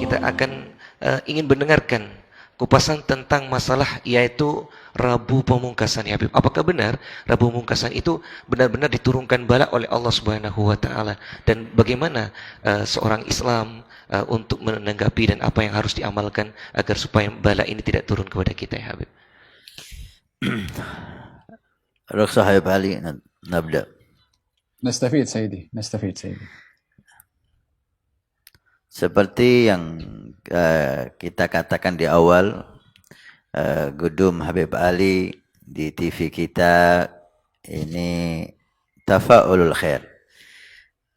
kita akan ingin mendengarkan kupasan tentang masalah yaitu Rabu Pamungkasan ya Habib. Apakah benar Rabu Pamungkasan itu benar-benar diturunkan bala oleh Allah Subhanahu wa taala, dan bagaimana seorang Islam untuk menanggapi dan apa yang harus diamalkan agar supaya bala ini tidak turun kepada kita ya Habib? رخصة حبيب علي نبدأ. نستفيد سيدي. Seperti yang kita katakan di awal, Gudum Habib Ali di TV kita ini tafa'ulul khair.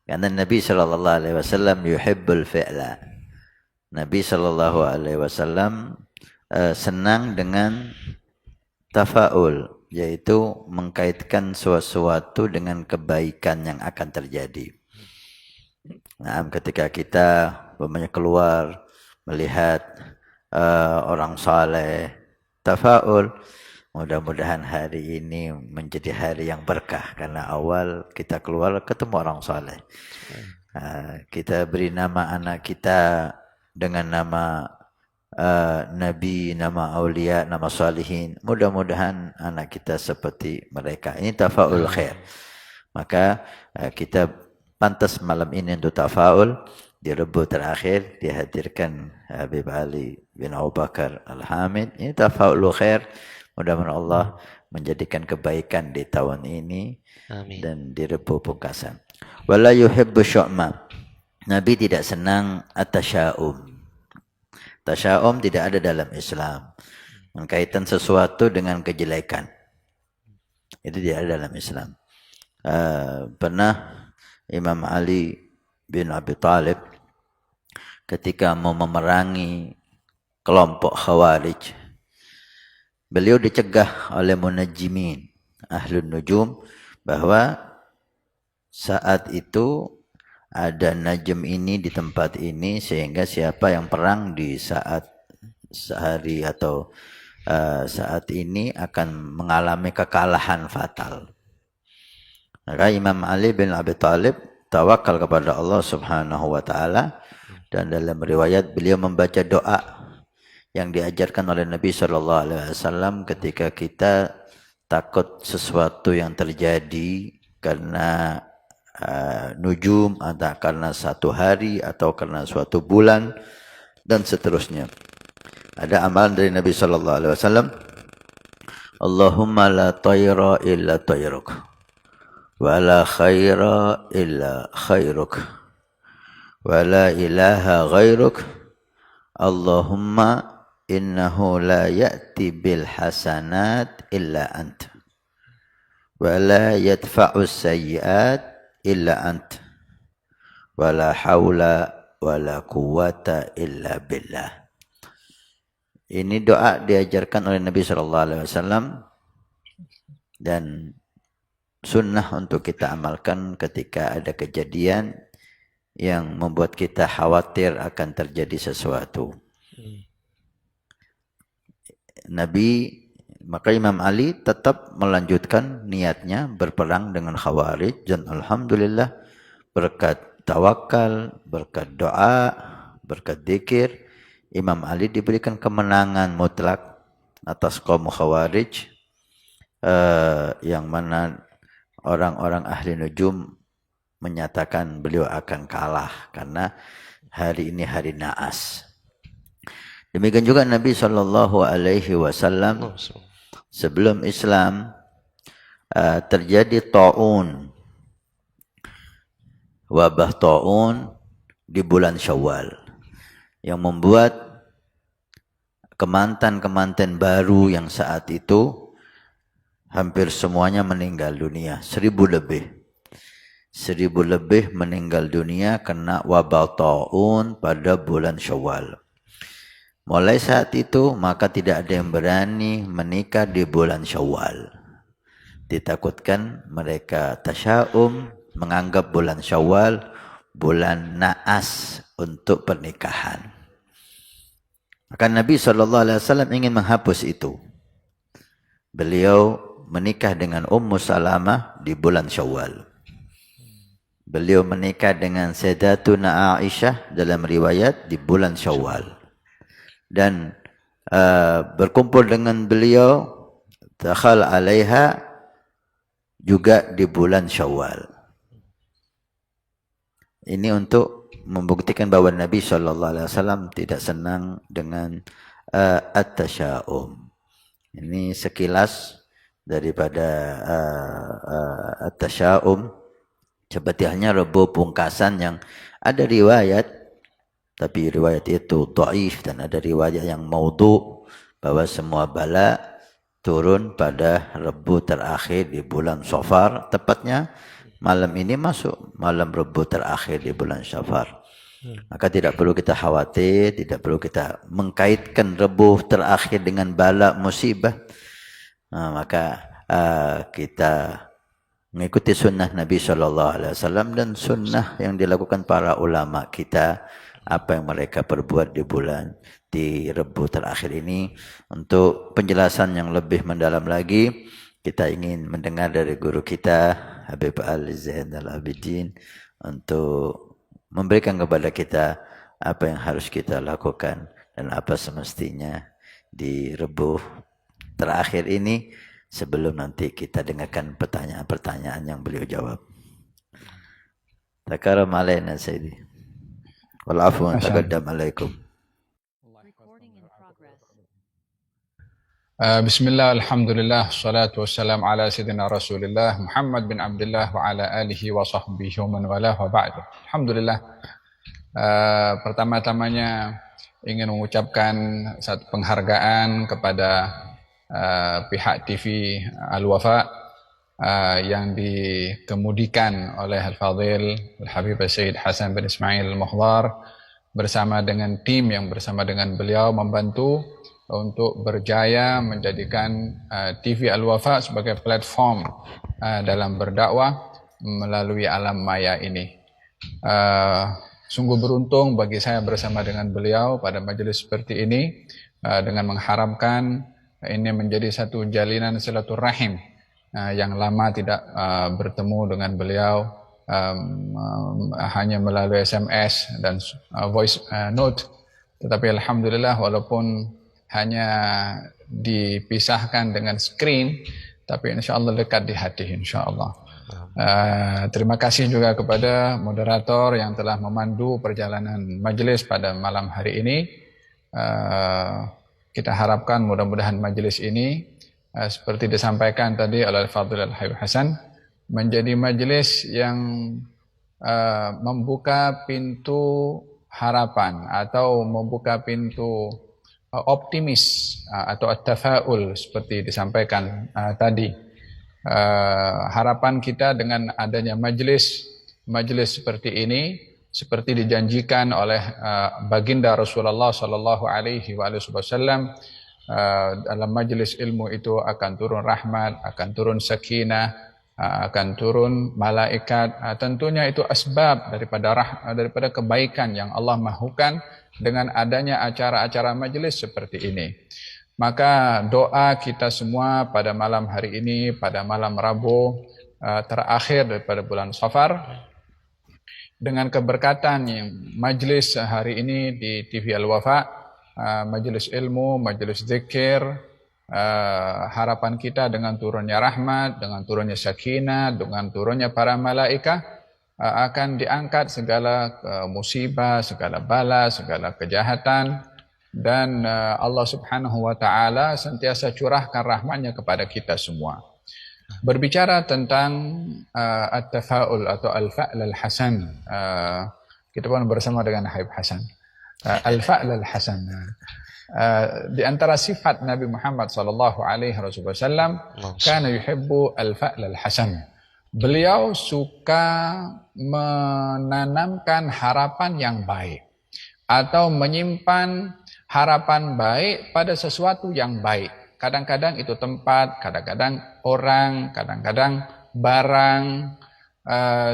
Karena Nabi sallallahu alaihi wasallam yuhibbul fi'la. Nabi sallallahu alaihi wasallam senang dengan tafa'ul, yaitu mengkaitkan sesuatu dengan kebaikan yang akan terjadi. Nah, ketika kita keluar melihat orang saleh, tafa'ul, mudah-mudahan hari ini menjadi hari yang berkah karena awal kita keluar ketemu orang saleh. Kita beri nama anak kita dengan nama Nabi, nama aulia, nama salihin. Mudah-mudahan anak kita seperti mereka. Ini tafa'ul khair. Maka kita pantas malam ini untuk tafa'ul. Di Rabu terakhir dihadirkan Habib Ali bin Abu Bakar Al-Hamid. Ini tafa'ul khair. Mudah-mudahan Allah menjadikan kebaikan di tahun ini. Amin. Dan di Rabu Pungkasan. Wala yuhibbu syu'ma. Nabi tidak senang at-tasya'um. Tasya'um tidak ada dalam Islam. Mengkaitkan sesuatu dengan kejelekan. Itu tidak ada dalam Islam. Pernah Imam Ali bin Abi Thalib ketika mau memerangi kelompok Khawarij, beliau dicegah oleh munajjimin, ahlun nujum, bahwa saat itu ada najm ini di tempat ini, sehingga siapa yang perang di saat sehari atau saat ini akan mengalami kekalahan fatal. Maka Imam Ali bin Abi Thalib tawakal kepada Allah Subhanahu wa taala, dan dalam riwayat beliau membaca doa yang diajarkan oleh Nabi sallallahu alaihi wasallam ketika kita takut sesuatu yang terjadi karena nujum, atau karena satu hari atau karena suatu bulan dan seterusnya. Ada amalan dari Nabi sallallahu alaihi wasallam, Allahumma la tayra illa tayruk wa la khaira illa khairuk wa la ilaha ghairuk, Allahumma innahu la ya'ti bil hasanat illa ant wa la yadfa'u sayyi'at illa ant wala haula wala quwata illa billah. Ini doa diajarkan oleh Nabi sallallahu alaihi wasallam dan sunnah untuk kita amalkan ketika ada kejadian yang membuat kita khawatir akan terjadi sesuatu. Maka Imam Ali tetap melanjutkan niatnya berperang dengan Khawarij, dan alhamdulillah berkat tawakal, berkat doa, berkat zikir, Imam Ali diberikan kemenangan mutlak atas kaum Khawarij, yang mana orang-orang ahli nujum menyatakan beliau akan kalah karena hari ini hari naas. Demikian juga Nabi sallallahu alaihi wasallam sebelum Islam terjadi ta'un, wabah ta'un di bulan Syawal yang membuat kemantan-kemantan baru yang saat itu hampir semuanya meninggal dunia. 1000 lebih meninggal dunia kena wabah ta'un pada bulan Syawal. Mulai saat itu maka tidak ada yang berani menikah di bulan Syawal. Ditakutkan mereka tasya'um, menganggap bulan Syawal bulan naas untuk pernikahan. Maka Nabi SAW ingin menghapus itu. Beliau menikah dengan Ummu Salamah di bulan Syawal. beliau menikah dengan Sayyidatuna Aisyah dalam riwayat di bulan Syawal. Dan berkumpul dengan beliau dakhal alaiha juga di bulan Syawal. Ini untuk membuktikan bahwa Nabi SAW tidak senang dengan at-tasya'um. Ini sekilas daripada at-tasya'um. Seperti halnya Rabu pungkasan yang ada riwayat, tapi riwayat itu dhaif, dan ada riwayat yang maudhu bahwa semua bala turun pada Rabu terakhir di bulan Safar. Tepatnya malam ini masuk malam Rabu terakhir di bulan Safar. Maka tidak perlu kita khawatir, tidak perlu kita mengkaitkan Rabu terakhir dengan bala musibah. Maka kita mengikuti sunnah Nabi SAW dan sunnah yang dilakukan para ulama kita, apa yang mereka perbuat di Rabu terakhir ini. Untuk penjelasan yang lebih mendalam lagi, kita ingin mendengar dari guru kita Habib Ali Zainal Abidin untuk memberikan kepada kita apa yang harus kita lakukan dan apa semestinya di Rabu terakhir ini, sebelum nanti kita dengarkan pertanyaan-pertanyaan yang beliau jawab. Takaram alaina sayyidi. Wal afwan taqaddam alaikum. Bismillah, alhamdulillah, salatu wassalam ala sayyidina Rasulillah Muhammad bin Abdullah wa ala alihi wa sahbihi wa man walah wa ba'du. Alhamdulillah. Pertama-tamanya ingin mengucapkan satu penghargaan kepada pihak TV Al-Wafa yang dikemudikan oleh Al-Fadhil Al-Habib Sayyid Hasan bin Ismail Al-Muhdhar bersama dengan tim yang bersama dengan beliau membantu untuk berjaya menjadikan TV Al-Wafa sebagai platform dalam berdakwah melalui alam maya ini. Sungguh beruntung bagi saya bersama dengan beliau pada majelis seperti ini, dengan mengharapkan ini menjadi satu jalinan silaturahim yang lama tidak bertemu dengan beliau, hanya melalui SMS dan voice note. Tetapi alhamdulillah, walaupun hanya dipisahkan dengan screen, tapi insyaAllah dekat di hati insyaAllah. Terima kasih juga kepada moderator yang telah memandu perjalanan majelis pada malam hari ini. Kita harapkan mudah-mudahan majelis ini seperti disampaikan tadi oleh Fadhil Al-Habib Hasan, menjadi majelis yang membuka pintu harapan atau membuka pintu optimis atau at-tafaul seperti disampaikan tadi. Harapan kita dengan adanya majelis seperti ini, seperti dijanjikan oleh baginda Rasulullah sallallahu alaihi wasallam, dalam majelis ilmu itu akan turun rahmat, akan turun sakinah, akan turun malaikat. Tentunya itu asbab daripada kebaikan yang Allah mahukan dengan adanya acara-acara majelis seperti ini. Maka doa kita semua pada malam hari ini, pada malam Rabu terakhir daripada bulan Safar, dengan keberkatan yang majelis hari ini di TV Al-Wafa, majelis ilmu, majelis zikir, harapan kita dengan turunnya rahmat, dengan turunnya sakinah, dengan turunnya para malaikat, akan diangkat segala musibah, segala bala, segala kejahatan, dan Allah Subhanahu wa taala sentiasa curahkan rahmatnya kepada kita semua. Berbicara tentang at-tafaul atau al-fa'l al-hasan, kita pun bersama dengan Habib Hasan. Al-fa'l al-hasan, di antara sifat Nabi Muhammad sallallahu alaihi wasallam, kana yuhibbu al-fa'l al-hasan. Beliau suka menanamkan harapan yang baik atau menyimpan harapan baik pada sesuatu yang baik. Kadang-kadang itu tempat, kadang-kadang orang, kadang-kadang barang,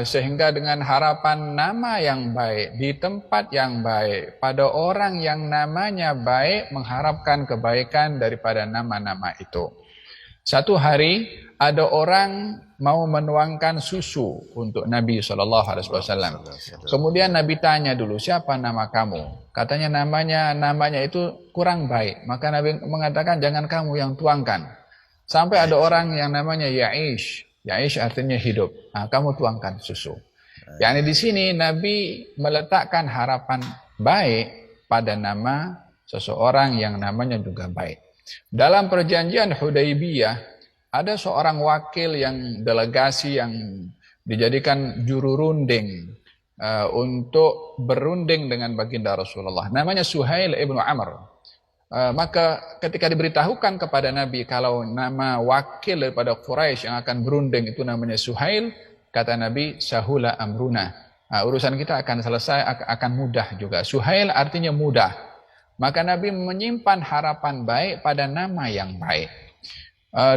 sehingga dengan harapan nama yang baik, di tempat yang baik, pada orang yang namanya baik, mengharapkan kebaikan daripada nama-nama itu. Satu hari ada orang mau menuangkan susu untuk Nabi SAW. Kemudian Nabi tanya dulu, siapa nama kamu? Katanya namanya itu kurang baik. Maka Nabi mengatakan jangan kamu yang tuangkan. Sampai ada orang yang namanya Ya'ish. Ya'ish artinya hidup. Nah, kamu tuangkan susu. Yani di sini Nabi meletakkan harapan baik pada nama seseorang yang namanya juga baik. Dalam perjanjian Hudaybiyah, ada seorang wakil yang delegasi yang dijadikan juru runding untuk berunding dengan baginda Rasulullah. Namanya Suhail ibnu Amr. Maka ketika diberitahukan kepada Nabi kalau nama wakil daripada Quraisy yang akan berunding itu namanya Suhail, kata Nabi, sahula amruna. Urusan kita akan selesai, akan mudah juga. Suhail artinya mudah. Maka Nabi menyimpan harapan baik pada nama yang baik.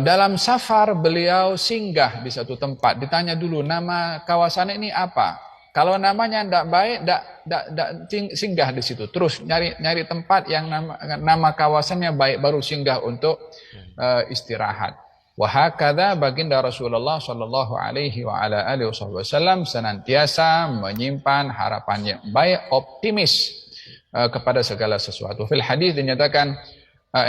Dalam safar beliau singgah di satu tempat. Ditanya dulu nama kawasan ini apa? Kalau namanya tidak baik, tidak singgah di situ. Terus nyari tempat yang nama kawasannya baik baru singgah untuk istirahat. Wahakadha baginda Rasulullah sallallahu alaihi wa ala alihi wasallam senantiasa menyimpan harapan yang baik, optimis kepada segala sesuatu. Fil hadis dinyatakan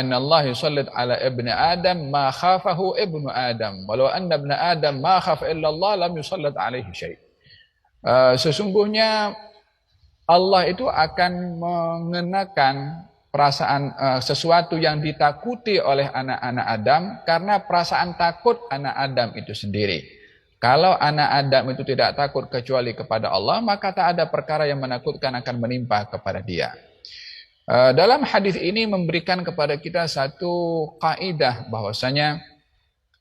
inna Allah yusallit ala ibni Adam ma khafahu ibnu Adam walau anna ibna Adam ma khafa illa Allah lam yusallit alaihi syai'. Sesungguhnya Allah itu akan mengenakan perasaan sesuatu yang ditakuti oleh anak-anak Adam karena perasaan takut anak Adam itu sendiri. Kalau anak Adam itu tidak takut kecuali kepada Allah, maka tak ada perkara yang menakutkan akan menimpa kepada dia. Dalam hadis ini memberikan kepada kita satu kaidah bahwasanya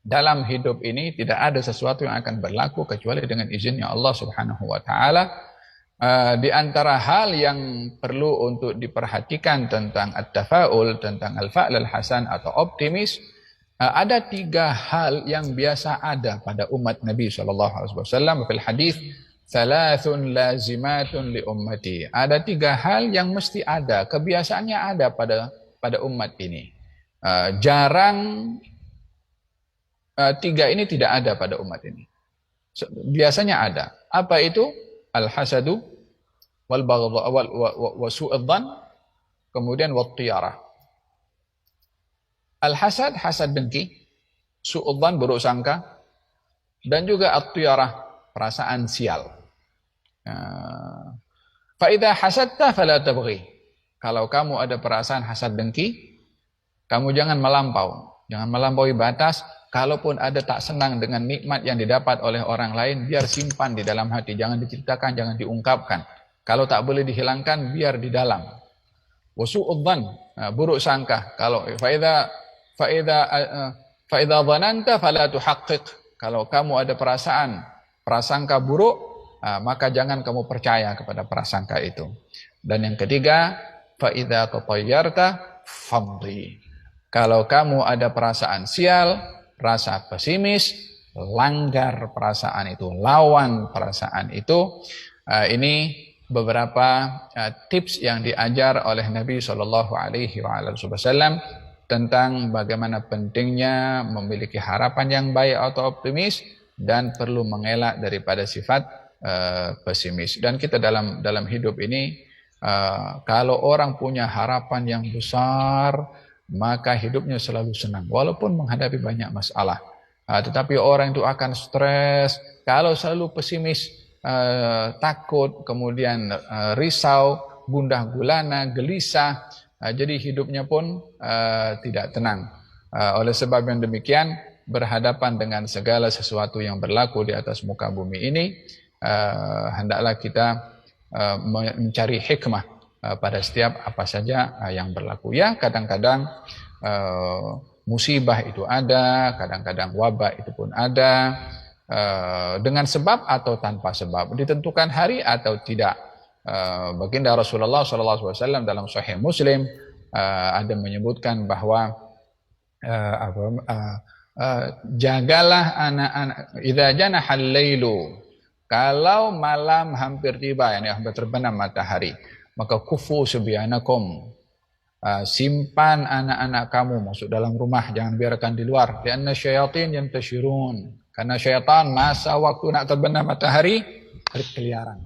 dalam hidup ini tidak ada sesuatu yang akan berlaku kecuali dengan izinnya Allah Subhanahu wa taala. Di antara hal yang perlu untuk diperhatikan tentang at-tafaul, tentang al-fa'l al-hasan atau optimis, ada 3 hal yang biasa ada pada umat Nabi SAW. Fil hadis, thalathun lazimatun li ummati. Ada 3 hal yang mesti ada, kebiasaannya ada pada umat ini. Jarang 3 ini tidak ada pada umat ini. Biasanya ada. Apa itu? Al-hasadu wal baghdha wa su'adh dhann, kemudian wat tiyarah. Al-hasad, hasad dengki, su'adh dhann, buruk sangka, dan juga at-tiyarah, perasaan sial. Fa idza hasadta fala tabghi. Kalau kamu ada perasaan hasad dengki, kamu jangan melampaui batas. Kalaupun ada tak senang dengan nikmat yang didapat oleh orang lain, biar simpan di dalam hati, jangan diceritakan, jangan diungkapkan. Kalau tak boleh dihilangkan, biar di dalam. Wasu'udh dhann, buruk sangka. Kalau fa idza dhananta fala tuhaqqiq. Kalau kamu ada prasangka buruk, maka jangan kamu percaya kepada prasangka itu. Dan yang ketiga, fa idza tatayyarta famdi. Kalau kamu ada perasaan sial, rasa pesimis, langgar perasaan itu, lawan perasaan itu. Ini beberapa tips yang diajar oleh Nabi SAW tentang bagaimana pentingnya memiliki harapan yang baik atau optimis dan perlu mengelak daripada sifat pesimis. Dan kita dalam hidup ini, kalau orang punya harapan yang besar, maka hidupnya selalu senang walaupun menghadapi banyak masalah. Tetapi orang itu akan stres kalau selalu pesimis, takut, kemudian risau, gundah gulana, gelisah. Jadi hidupnya pun tidak tenang. Oleh sebab yang demikian, berhadapan dengan segala sesuatu yang berlaku di atas muka bumi ini, hendaklah kita mencari hikmah pada setiap apa saja yang berlaku. Ya, kadang-kadang musibah itu ada, kadang-kadang wabah itu pun ada, dengan sebab atau tanpa sebab, ditentukan hari atau tidak. Baginda Rasulullah SAW dalam Sahih Muslim ada menyebutkan bahwa jagalah anak-anak idza janahal lailu, kalau malam hampir tiba, yakni hampir terbenam matahari, maka kufu subyanakum, simpan anak-anak kamu masuk dalam rumah, jangan biarkan di luar. Lianna syayatin yantashirun, karena syaitan masa waktu nak terbenam matahari berkeliaran.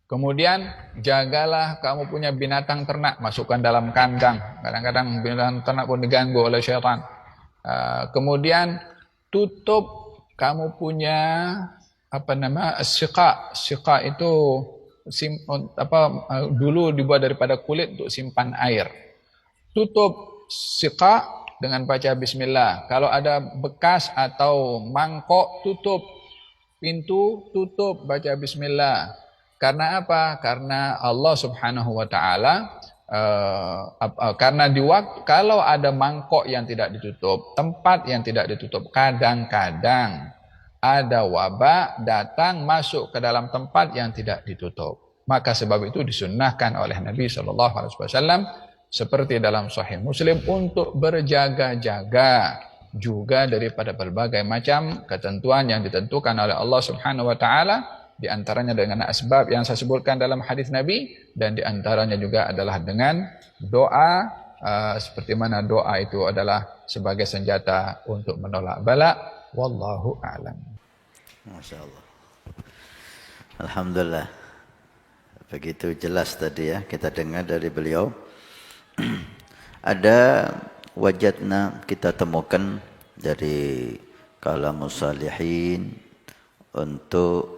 Kemudian jagalah kamu punya binatang ternak, masukkan dalam kandang. Kadang-kadang binatang ternak pun diganggu oleh syaitan. Kemudian tutup kamu punya siqa. Siqa itu dulu dibuat daripada kulit untuk simpan air. Tutup siqa dengan baca bismillah. Kalau ada bekas atau mangkok, tutup pintu, tutup baca bismillah. Karena apa? Karena Allah Subhanahu wa taala karena kalau ada mangkok yang tidak ditutup, tempat yang tidak ditutup, kadang-kadang ada wabak datang masuk ke dalam tempat yang tidak ditutup. Maka sebab itu disunnahkan oleh Nabi SAW seperti dalam Sahih Muslim untuk berjaga-jaga juga daripada berbagai macam ketentuan yang ditentukan oleh Allah Subhanahu wa taala. Di antaranya dengan asbab yang saya sebutkan dalam hadis Nabi, dan di antaranya juga adalah dengan doa, seperti mana doa itu adalah sebagai senjata untuk menolak bala. Wallahu a'lam. Masya Allah. Alhamdulillah. Begitu jelas tadi ya kita dengar dari beliau. Ada wajatna kita temukan dari kalamus salihin untuk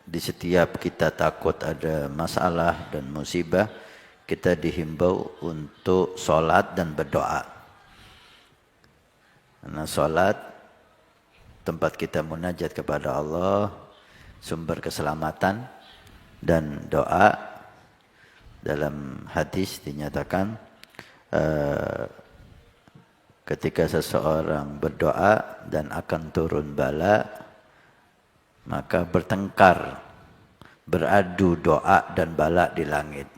di setiap kita takut ada masalah dan musibah, kita dihimbau untuk sholat dan berdoa. Karena sholat tempat kita munajat kepada Allah, sumber keselamatan, dan doa dalam hadis dinyatakan ketika seseorang berdoa dan akan turun bala, maka bertengkar, beradu doa dan bala di langit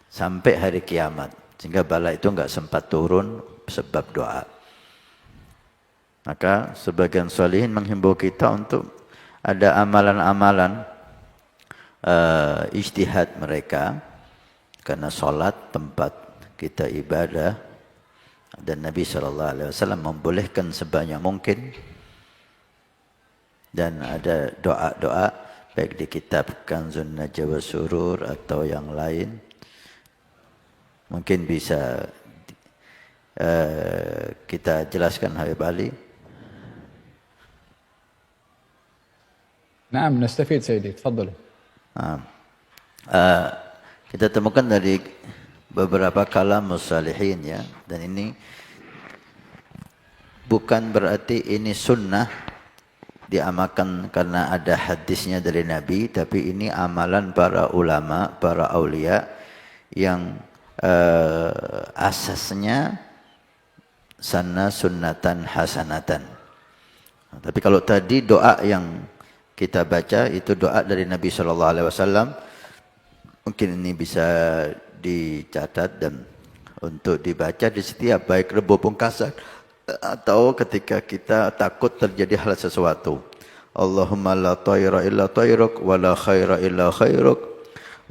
sampai hari kiamat, sehingga bala itu enggak sempat turun sebab doa. Maka sebagian sholihin menghimbau kita untuk ada amalan-amalan ijtihad mereka, karena sholat tempat kita ibadah dan Nabi SAW membolehkan sebanyak mungkin. Dan ada doa-doa baik di kitab Kanzun Najwa Surur atau yang lain. Mungkin bisa kita jelaskan Habib Ali. Naam, nastafid Sayyidi, tafadhal. Kita temukan dari beberapa kalamus salihin ya, dan ini bukan berarti ini sunnah diamalkan karena ada hadisnya dari Nabi, tapi ini amalan para ulama, para aulia yang asasnya sana sunnatan hasanatan. Tapi kalau tadi doa yang kita baca itu doa dari Nabi SAW, mungkin ini bisa dicatat dan untuk dibaca di setiap baik Rebo Pungkasan atau ketika kita takut terjadi hal sesuatu. Allahumma la tayra illa tayruk wa la khaira illa khairuk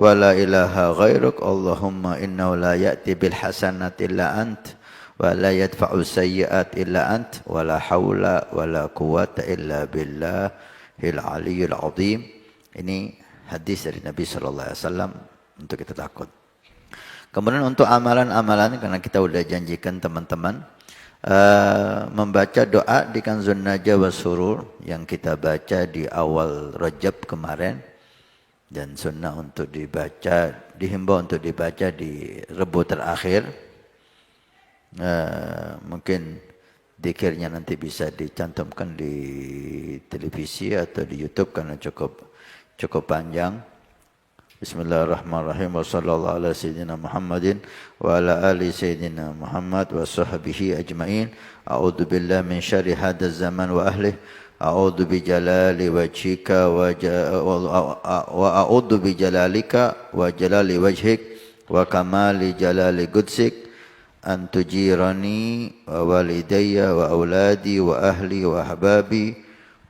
wa la ilaha ghairuk. Allahumma innahu la ya'ti bil hasanati illa ant wa la yadfa'u sayyi'at illa ant wa la hawla wa la quwwata illa billahil aliyyil azim. Ini hadis dari Nabi SAW untuk kita takut. Kemudian untuk amalan-amalan, karena kita sudah janjikan teman-teman membaca doa di Kanzun Najwa Surur yang kita baca di awal Rajab kemarin, dan sunnah untuk dibaca, dihimbau untuk dibaca di Rebo terakhir. Mungkin dzikirnya nanti bisa dicantumkan di televisi atau di YouTube karena cukup panjang. Bismillahirrahmanirrahim. Wa sallallahu ala sayyidina Muhammadin wa ala ali sayyidina Muhammad wa sahbihi ajma'in. A'udzu billahi min syarri hadzal zaman wa ahlihi. A'udzu bi jalali wajhika wa a'udzu bi jalalika wa jalali wajhik wa kamali jalali qudsik an tujirani wa walidayya wa auladi wa ahli wa ahbabi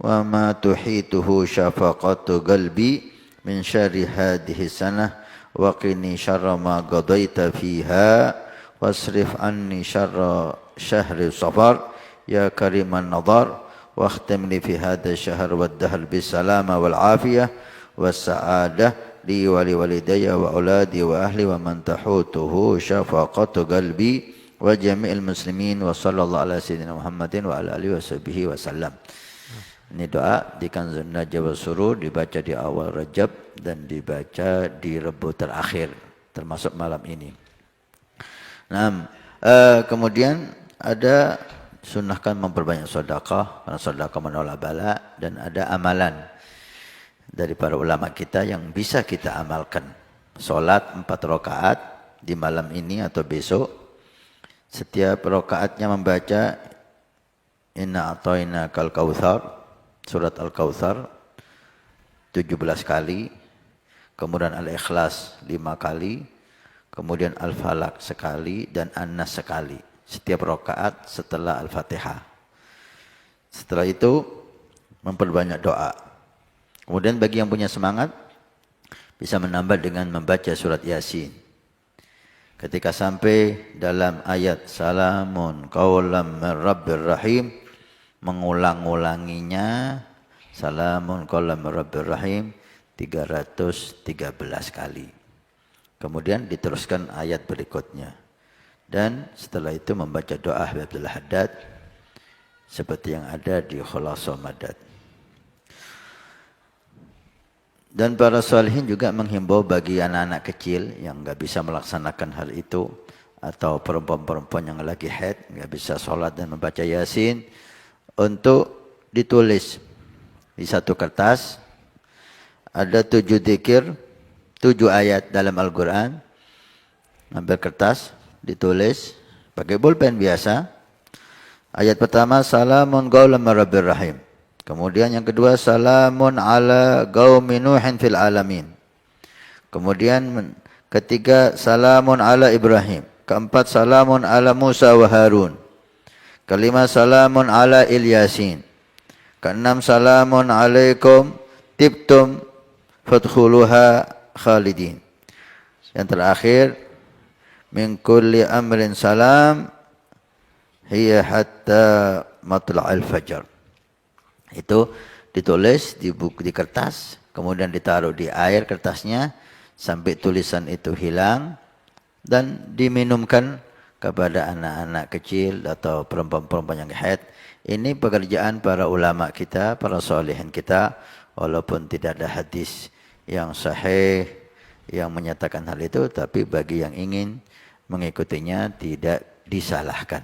wa ma tuhituhu syafaqatu qalbi min syarri hadhihi sanah wa qini syarra ma qadaita fiha wasrif anni syarra syahri safar ya kariman nadar واختم لي في هذا الشهر والدهر بالسلامة والعافية والسعادة لي ولوالدي وأولادي وأهلي ومن تحوته شفقة قلبي وجميع المسلمين وصلى الله على سيدنا محمد وعلى آله وصحبه وسلم. Ini doa di Kanzun Najwa Surur dibaca di awal Rajab dan dibaca di Rebu terakhir termasuk malam ini. Nah, kemudian ada sunnahkan memperbanyak sedekah karena sedekah menolak bala, dan ada amalan dari para ulama kita yang bisa kita amalkan. Salat 4 rakaat di malam ini atau besok. Setiap rakaatnya membaca Inna a'tainakal kautsar, surat Al-Kautsar 17 kali, kemudian Al-Ikhlas 5 kali, kemudian Al-Falaq sekali dan An-Nas sekali. Setiap rakaat setelah Al-Fatihah. Setelah itu memperbanyak doa. Kemudian bagi yang punya semangat bisa menambah dengan membaca surat Yasin. Ketika sampai dalam ayat salamun qaulam mir rabbir rahim, mengulang-ulanginya salamun qaulam mir rabbir rahim 313 kali. Kemudian diteruskan ayat berikutnya. Dan setelah itu membaca doa Habib Abdul Haddad seperti yang ada di Khulasa Madad. Dan para salihin juga menghimbau bagi anak-anak kecil yang enggak bisa melaksanakan hal itu, atau perempuan-perempuan yang lagi haid enggak bisa sholat dan membaca Yasin, untuk ditulis di satu kertas. Ada 7 zikir, 7 ayat dalam Al-Quran. Ambil kertas, ditulis pakai bolpen biasa. Ayat pertama salamun qaulam mir rabbir rahim. Kemudian yang kedua salamun ala qaumi nuhin fil alamin. Kemudian ketiga salamun ala Ibrahim. Keempat salamun ala Musa wa Harun. Kelima salamun ala Ilyasin. Keenam salamun alaikum tibtum fadkhuluha khalidin. Yang terakhir min kulli amrin salam hiya hatta matla'il fajar. Itu ditulis di buku, di kertas, kemudian ditaruh di air kertasnya sampai tulisan itu hilang, dan diminumkan kepada anak-anak kecil atau perempuan-perempuan yang haid. Ini pekerjaan para ulama kita, para salihin kita, walaupun tidak ada hadis yang sahih yang menyatakan hal itu, tapi bagi yang ingin mengikutinya tidak disalahkan.